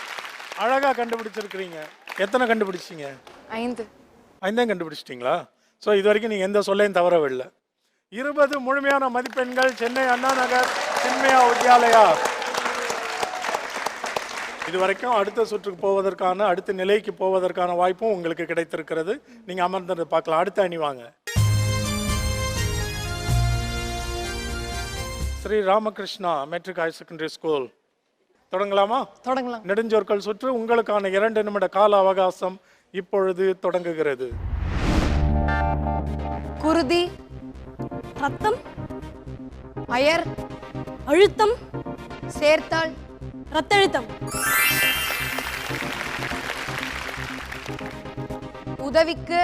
அழகா கண்டுபிடிச்சிருக்கிறீங்க. எத்தனை கண்டுபிடிச்சிங்க? 5. 5 கண்டுபிடிச்சிட்டிங்களா? ஸோ இது வரைக்கும் நீங்கள் எந்த சொல்லையும் தவறவில்லை. 20 முழுமையான மதிப்பெண்கள் சென்னை அண்ணா நகர் சின்மயா வித்யாலயா. இதுவரைக்கும் அடுத்த சுற்றுக்கு போவதற்கான அடுத்த நிலைக்கு போவதற்கான வாய்ப்பும் உங்களுக்கு கிடைத்திருக்கிறது. நீங்கள் அமர்ந்து பார்க்கலாம். அடுத்த அணி வாங்க. Sri Ramakrishna matric higher secondary school. தொடங்கலாமா? தொடங்கலாம். நெடுஞ்சொற்கள் சுற்று. உங்களுக்கான 2 நிமிட கால அவகாசம் இப்பொழுது தொடங்குகிறது. குருதி, ரத்தம், அயர், அழுத்தம், சேர்த்தாள், ரத்தழுத்தம், உதவிக்கு,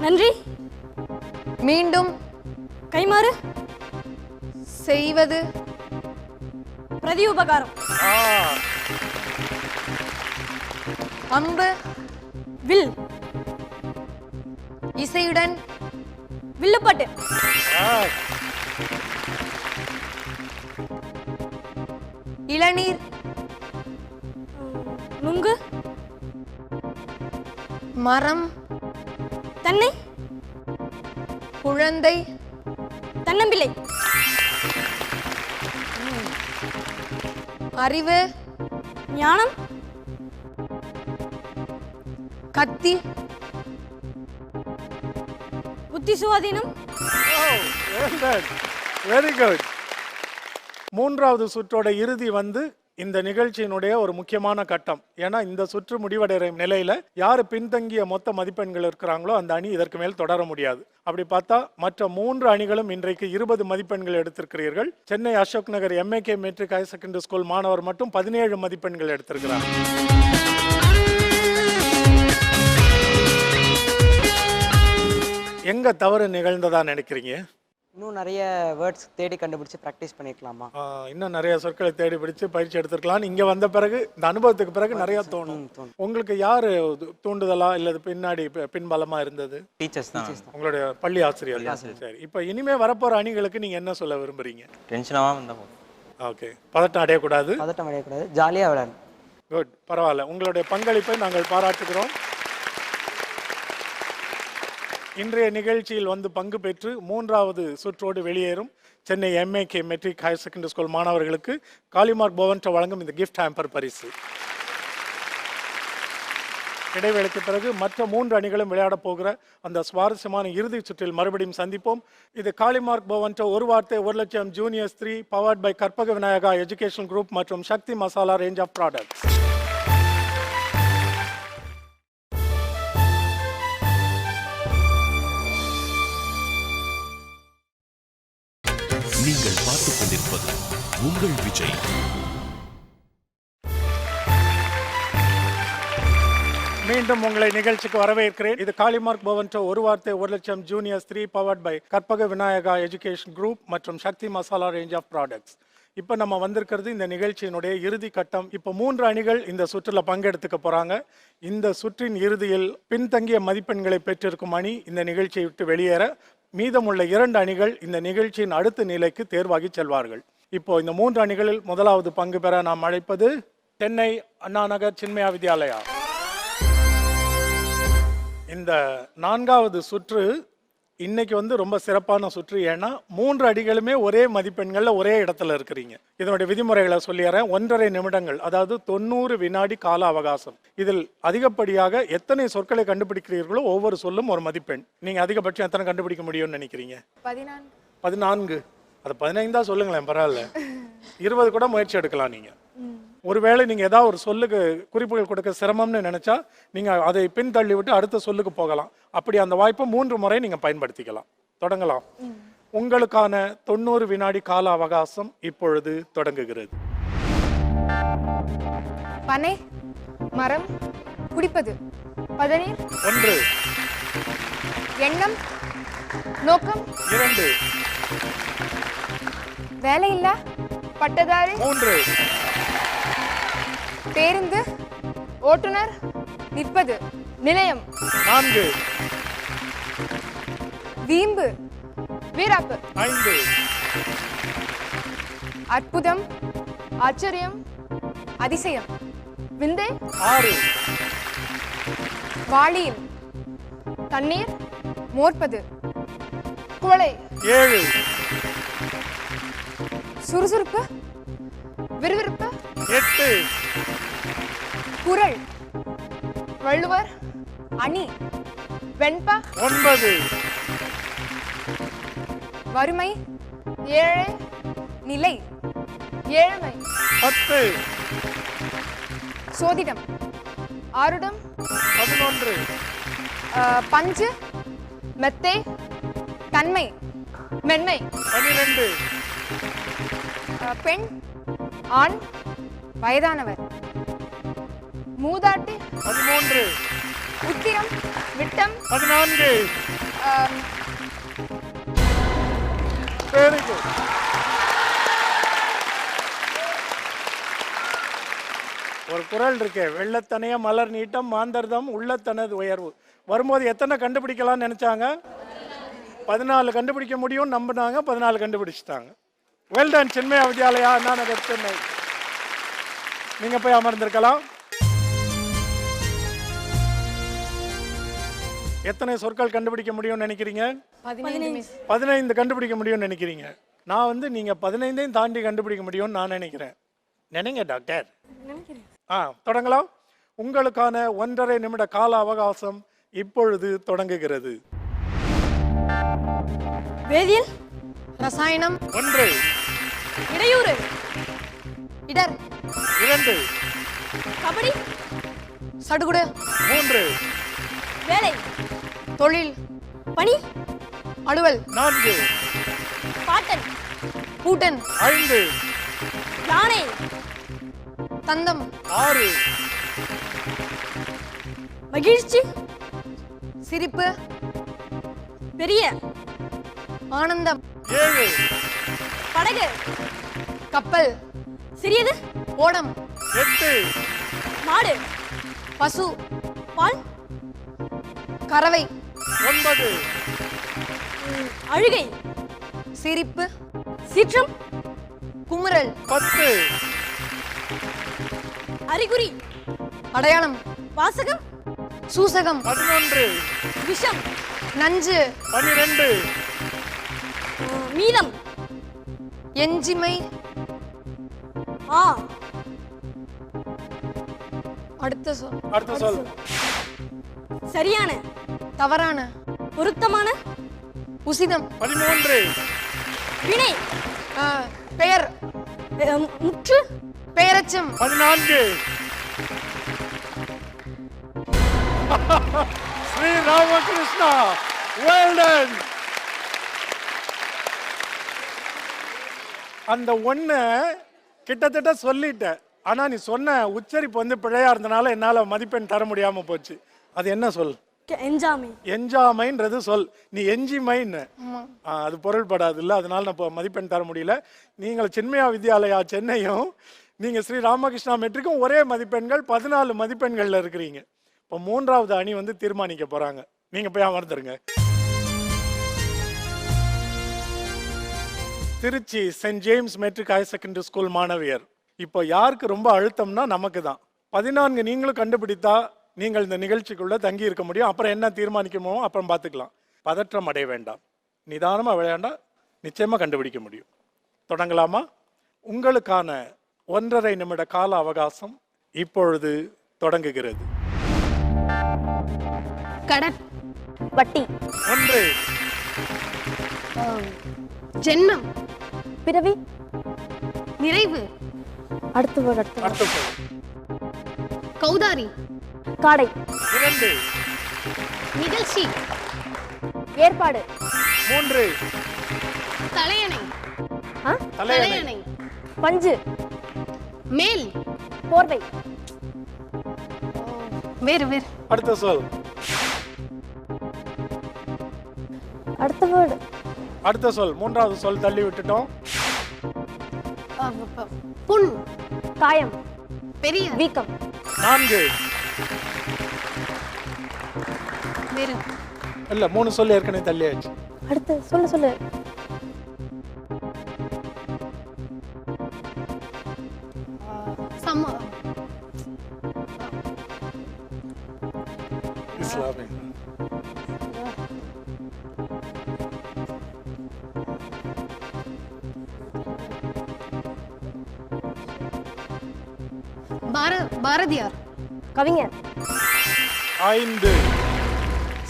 நன்றி, மீண்டும், கைமாறு, செய்வது, பிரதி உபகாரம், அம்பு, வில், இசையுடன், வில்லுப்பாட்டு, இளநீர், நுங்கு, மரம், தென்னை, குழந்தை, தென்னம்பிள்ளை, அறிவு, ஞானம், கத்தி, புத்தி சுவாதீனம். Very good. மூன்றாவது சுற்றோட இறுதி வந்து இந்த நிகழ்ச்சியினுடைய ஒரு முக்கியமான கட்டம். ஏன்னா இந்த சுற்று முடிவடைகிற நிலையில யாரு பின்தங்கிய மொத்த மதிப்பெண்கள் இருக்கிறாங்களோ அந்த அணி இதற்கு மேல் தொடர முடியாது. அப்படி பார்த்தா மற்ற 3 அணிகளும் இன்றைக்கு 20 மதிப்பெண்கள் எடுத்திருக்கிறீர்கள். Chennai Ashok Nagar MAK matric higher secondary school மாணவர் மட்டும் 17 மதிப்பெண்கள் எடுத்திருக்கிறார். எங்க தவறு நிகழ்ந்ததா நினைக்கிறீங்க? இன்னும் நிறைய வேர்ட்ஸ் தேடி கண்டுபிடிச்சு ப்ராக்டிஸ் பண்ணிக்கலாமா? இன்னும் நிறைய சொற்களை தேடி பிடிச்சு பயிற்சி எடுத்துருக்கலாம். இங்க வந்த பிறகு இந்த அனுபவத்துக்கு பிறகு நிறைய தோணும். உங்களுக்கு யாரு தூண்டுதலா இல்லது பின்னாடி பின்பலமா இருந்தது? டீச்சர்ஸ் தான். உங்களுடைய பள்ளி ஆசிரியர். சரி, இப்போ இனிமே வரப்போற அணிகளுக்கு நீங்க என்ன சொல்ல விரும்புறீங்க? டென்ஷனாக வந்தா போதும். ஓகே, பதட்டம் அடையக்கூடாது. பதட்டம் அடையக்கூடாது, ஜாலியாக விளையாடணும். குட், பரவாயில்ல. உங்களுடைய பங்களிப்பை நாங்கள் பாராட்டுகிறோம். இன்றைய நிகழ்ச்சியில் வந்து பங்கு பெற்று 3வது சுற்றோடு வெளியேறும் Chennai MAK matric higher secondary school மாணவர்களுக்கு காளிமார்க் போவன்டோ வழங்கும் இந்த கிஃப்ட் ஹேம்பர் பரிசு. இடைவேளைக்கு பிறகு மற்ற 3 அணிகளும் விளையாட போகிற அந்த சுவாரஸ்யமான இறுதி சுற்றில் மறுபடியும் சந்திப்போம். இது காளிமார்க் போவன்டோ ஒரு வார்த்தை 1 லட்சம் juniors 3 powered by Karpaga Vinayaga education group மற்றும் Sakthi Masala range of products. நீங்கள் பார்த்துக் கொண்டிருப்பது உங்கள் விஜய். மீண்டும் உங்களை நிகழ்ச்சிக்கு வரவேற்கிறேன். இது காளிமார்க் போவன்டோ ஒரு வார்த்தை 1 லட்சம் juniors 3 powered by Karpaga Vinayaga education group மற்றும் Sakthi Masala range of products. இப்போ நம்ம வந்திருக்கிறது இந்த நிகழ்ச்சியினுடைய இறுதி கட்டம். இப்போ 3 அணிகள் இந்த சுற்றில் பங்கெடுத்துக்க போறாங்க. இந்த சுற்றின் இறுதியில் பின்தங்கிய மதிப்பெண்களை பெற்றிருக்கும் அணி இந்த நிகழ்ச்சியை விட்டு வெளியேற, மீதமுள்ள 2 அணிகள் இந்த நிகழ்ச்சியின் அடுத்த நிலைக்கு தேர்வாகி செல்வார்கள். இப்போ இந்த 3 அணிகளில் முதலாவது பங்கு பெற நாம் அழைப்பது சென்னை அண்ணா நகர் சின்மயா வித்யாலயா. இந்த 4வது சுற்று இன்னைக்கு வந்து ரொம்ப சிறப்பான சுற்று. ஏன்னா 3 அணிகளுமே ஒரே மதிப்பெண்கள்ல ஒரே இடத்துல இருக்கிறீங்க. இதனுடைய விதிமுறைகளை சொல்லிடுறேன். 1.5 நிமிடங்கள், அதாவது 90 வினாடி கால அவகாசம். இதில் அதிகப்படியாக எத்தனை சொற்களை கண்டுபிடிக்கிறீர்களோ ஒவ்வொரு சொல்லும் ஒரு மதிப்பெண். நீங்க அதிகபட்சம் எத்தனை கண்டுபிடிக்க முடியும்னு நினைக்கிறீங்க? 14. அது 15 சொல்லுங்களேன், பரவாயில்ல. 20 கூட முயற்சி எடுக்கலாம் நீங்க. ஒருவேளை நீங்க ஏதாவது ஒரு சொல்லுக்கு குறிப்புகள் கொடுக்க சிரமம்னு நினைச்சா நீங்க அதை பின்தள்ளி விட்டு அடுத்த சொல்லுக்கு போகலாம். அப்படி அந்த வாய்ப்பை 3 முறை நீங்க பயன்படுத்திக்கலாம். தொடங்கலாம். உங்களுக்கான 90 வினாடி கால அவகாசம் இப்பொழுது தொடங்குகிறது. பனை, மரம், குடிப்பது, பதநீர், 1, எண்ணம், நோக்கம், 2, வேலையில்லா, பட்டதாரி, 3, பேருந்து, ஓட்டுநர், நிற்பது, நிலையம், 4, வீம்பு, வீராப்பு, 5, அற்புதம், ஆச்சரியம், அதிசயம், விந்தை, 6 வாளியில், தண்ணீர், மோர்ப்பது, குவளை, 7 சுறுசுறுப்பு, விறுவிறுப்பு, 8 குரல், வள்ளுவர், அணி, வெண்பா, 9 வறுமை, ஏழை, நிலை, ஏழ்மை, 10 சோதிடம், ஆருடம், 11 பஞ்சு, மெத்தை, தன்மை, மென்மை, 12 பெண், ஆண், வயதானவர், மூதாட்டி, 13 உத்திரம், விட்டம், 14 ஆம், வெரி குட். ஒரு குறள் இருக்கே, வெள்ளத்தனைய மலர் நீட்டம் மாந்தர்தம் உள்ளத்தனது உயர்வு. வரும்போது எத்தனை கண்டுபிடிக்கலாம்னு நினைச்சாங்க? 14 கண்டுபிடிக்க முடியும் நம்பினாங்க, 14 கண்டுபிடிச்சிட்டாங்க. Well done Chinmaya Vidyalaya, Anna Nagar, Chennai. நீங்க போய் அமர்ந்திருக்கலாம். எத்தனை சொற்கள் கண்டுபிடிக்க முடியும்னு நினைக்கிறீங்க? 15 கண்டுபிடிக்க முடியும்னு நினைக்கிறீங்க. நான் வந்து நீங்க 15ஐயும் தாண்டி கண்டுபிடிக்க முடியும்னு நான் நினைக்கிறேன். நினைங்க டாக்டர். தொடங்கலாம். உங்களுக்கான 1.5 நிமிட கால அவகாசம் இப்பொழுது தொடங்குகிறது. வேதியியல், ரசாயனம், 1 இடையூறு, இடர், 2 கபடி, சடுகுடு, 3 வேலை, தொழில், பணி, அலுவல், 4 பாட்டன், பூட்டன், 5 யானை, தந்தம், 6 மகிழ்ச்சி, சிரிப்பு, பெரிய, ஆனந்தம், 7 படகு, கப்பல், சிறியது, ஓடம், 8 மாடு, பசு, பால், கறவை, 9 அழுகை, சிரிப்பு, சீற்றம், குமுறல், 10 அறிகுறி, அடையாளம், வாசகம், சூசகம், 11 விஷம், நஞ்சு, 12 மீதம், எஞ்சிமை, அடுத்த சொல், சரியான, தவறான, பொருத்தமான, உசிதம், 13 வினை, பெயர், முற்று, பெயரச்சம், 14 ஸ்ரீ ராமகிருஷ்ணா, வெல் டன். அந்த ஒண்ணு கிட்டத்தட்ட சொல்லிட்ட. ஆனா நீ சொன்ன உச்சரிப்பு வந்து பிழையா இருந்தனால என்னால மதிப்பெண் தர முடியாம போச்சு. அது என்ன சொல்? என்ஜாமை. என்ஜாமைன்றது சொல். நீ எஞ்சிமைன்னு அது பொருள்படாது இல்லை, அதனால நான் இப்போ மதிப்பெண் தர முடியல. நீங்கள் சின்மயா வித்யாலயா சென்னையும் நீங்க ஸ்ரீ ராமகிருஷ்ணா மெட்ரிக்கும் ஒரே மதிப்பெண்கள் 14 மதிப்பெண்கள்ல இருக்கிறீங்க. இப்போ 3வது அணி வந்து தீர்மானிக்க போறாங்க. நீங்க போய் அமர்ந்துருங்க. Trichy saint James matric higher secondary school மாணவியர். இப்போ யாருக்கு ரொம்ப அழுத்தம்னா நமக்கு தான். 14 நீங்களும் கண்டுபிடித்தா நீங்கள் இந்த நிகழ்ச்சிக்குள்ள தங்கி இருக்க முடியும். அப்புறம் என்ன தீர்மானிக்கமோ அப்புறம் பார்த்துக்கலாம். பதற்றம் அடைய வேண்டாம், நிதானமாக விளையாண்டா நிச்சயமா கண்டுபிடிக்க முடியும். தொடங்கலாமா? உங்களுக்கான 1.5 நிமிட கால அவகாசம் இப்பொழுது தொடங்குகிறது. கடன், வட்டி, 1 ஜென்மம், பிறவி, நிறைவு, அடுத்த சொல். கௌதாரி, காடை, 2 நிகழ்ச்சி, ஏற்பாடு, 3 தலையணை, தலையணை, பஞ்சு, மேல், போர்வை, வேறு வேறு, அடுத்த சொல். அடுத்த வேர்டு, அடுத்த சொல். 3வது சொல் தள்ளி விட்டுட்டோம். புண், காயம், பெரிய, வீக்கம், 4 வேறு, இல்ல 3 சொல் ஏற்கனவே தள்ளியாச்சு. அடுத்து சொல்லு. பாரதியார். கவிஞர். 5.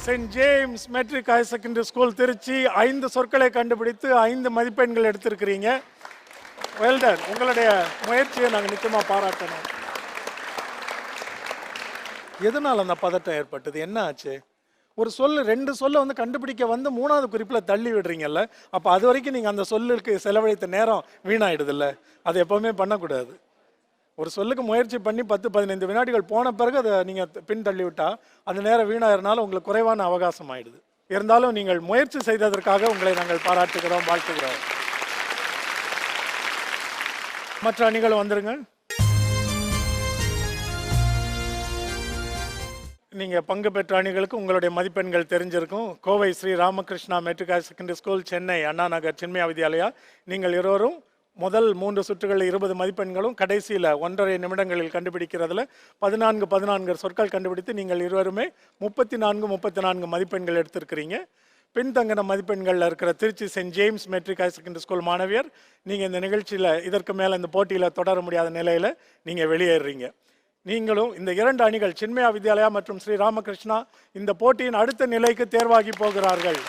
Saint James matric higher secondary school Trichy 5 சொற்களை கண்டுபிடித்து 5 மதிப்பெண்கள் எடுத்திருக்கிறீங்க. வெல்டன். உங்களுடைய முயற்சியை நாங்கள் நிச்சயமாக பாராட்டணும். எதனால் அந்த பதட்டம் ஏற்பட்டது? என்ன ஆச்சு? ஒரு சொல்லு 2 சொல்ல வந்து கண்டுபிடிக்க வந்து 3வது குறிப்பில் தள்ளி விடுறீங்கல்ல, அப்போ அது வரைக்கும் நீங்கள் அந்த சொல்லுக்கு செலவழித்த நேரம் வீணாயிடுதில்ல. அது எப்போவுமே பண்ணக்கூடாது. ஒரு சொல்லுக்கு முயற்சி பண்ணி 10-15 வினாடிகள் போன பிறகு அதை நீங்கள் பின் தள்ளி விட்டால் அந்த நேரம் வீணாயிருந்தாலும் உங்களுக்கு குறைவான அவகாசம் ஆயிடுது. இருந்தாலும் நீங்கள் முயற்சி செய்ததற்காக உங்களை நாங்கள் பாராட்டுகிறோம், வாழ்த்துகிறோம். மற்ற அணிகள் வந்துருங்க. நீங்கள் பங்கு பெற்ற அணிகளுக்கு உங்களுடைய மதிப்பெண்கள் தெரிஞ்சிருக்கும். Kovai Sri Ramakrishna matric higher secondary school, Chennai Anna Nagar Chinmaya Vidyalaya. நீங்கள் இருவரும் முதல் 3 சுற்றுகளில் 20 மதிப்பெண்களும் கடைசியில் 1.5 நிமிடங்களில் கண்டுபிடிக்கிறதுல 14 சொற்கள் கண்டுபிடித்து நீங்கள் இருவருமே 34 மதிப்பெண்கள் எடுத்திருக்கிறீங்க. பின்தங்கின மதிப்பெண்களில் இருக்கிற Trichy saint James matric higher secondary school மாணவியர், நீங்கள் இந்த நிகழ்ச்சியில் இதற்கு மேலே இந்த போட்டியில் தொடர முடியாத நிலையில் நீங்கள் வெளியேறீங்க. நீங்களும் இந்த 2 அணிகள் சின்மயா வித்யாலயா மற்றும் ஸ்ரீ ராமகிருஷ்ணா இந்த போட்டியின் அடுத்த நிலைக்கு தேர்வாகி போகிறார்கள்.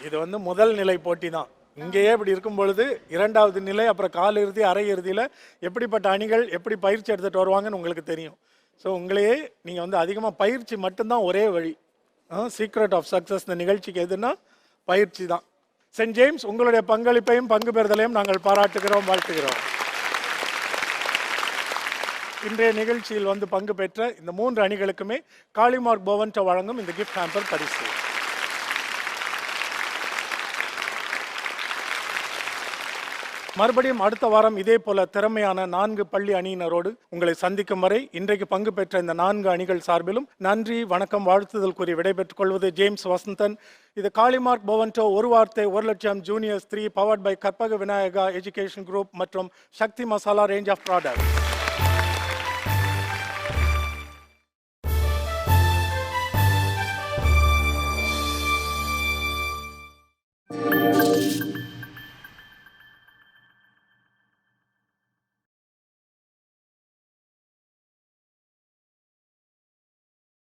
இது வந்து முதல் நிலை போட்டி தான். இங்கேயே இப்படி இருக்கும் பொழுது 2வது நிலை, அப்புறம் கால் இறுதி, அரை இறுதியில் எப்படிப்பட்ட அணிகள் எப்படி பயிற்சி எடுத்துகிட்டு வருவாங்கன்னு உங்களுக்கு தெரியும். ஸோ உங்களையே நீங்கள் வந்து அதிகமாக பயிற்சி மட்டும்தான் ஒரே வழி. சீக்ரெட் ஆஃப் சக்ஸஸ் இந்த நிகழ்ச்சிக்கு எதுனா பயிற்சி தான். சென்ட் ஜேம்ஸ், உங்களுடைய பங்களிப்பையும் பங்கு பெறுதலையும் நாங்கள் பாராட்டுகிறோம், வாழ்த்துகிறோம். இன்றைய நிகழ்ச்சியில் வந்து பங்கு பெற்ற இந்த 3 அணிகளுக்குமே காளிமார்க் போவன்டோ வழங்கும் இந்த கிஃப்ட் ஹேம்பர் பரிசு. மறுபடியும் அடுத்த வாரம் இதே போல திறமையான 4 பள்ளி அணியினரோடு உங்களை சந்திக்கும் வரை இன்றைக்கு பங்கு பெற்ற இந்த 4 அணிகள் சார்பிலும் நன்றி, வணக்கம், வாழ்த்துதல் கூறி விடைபெற்றுக் கொள்வது ஜேம்ஸ் வசந்தன். இது காளிமார்க் போவன்டோ 1 வார்த்தை 1 லட்சம் juniors 3 powered by Karpaga Vinayaga education group மற்றும் Sakthi Masala range of products.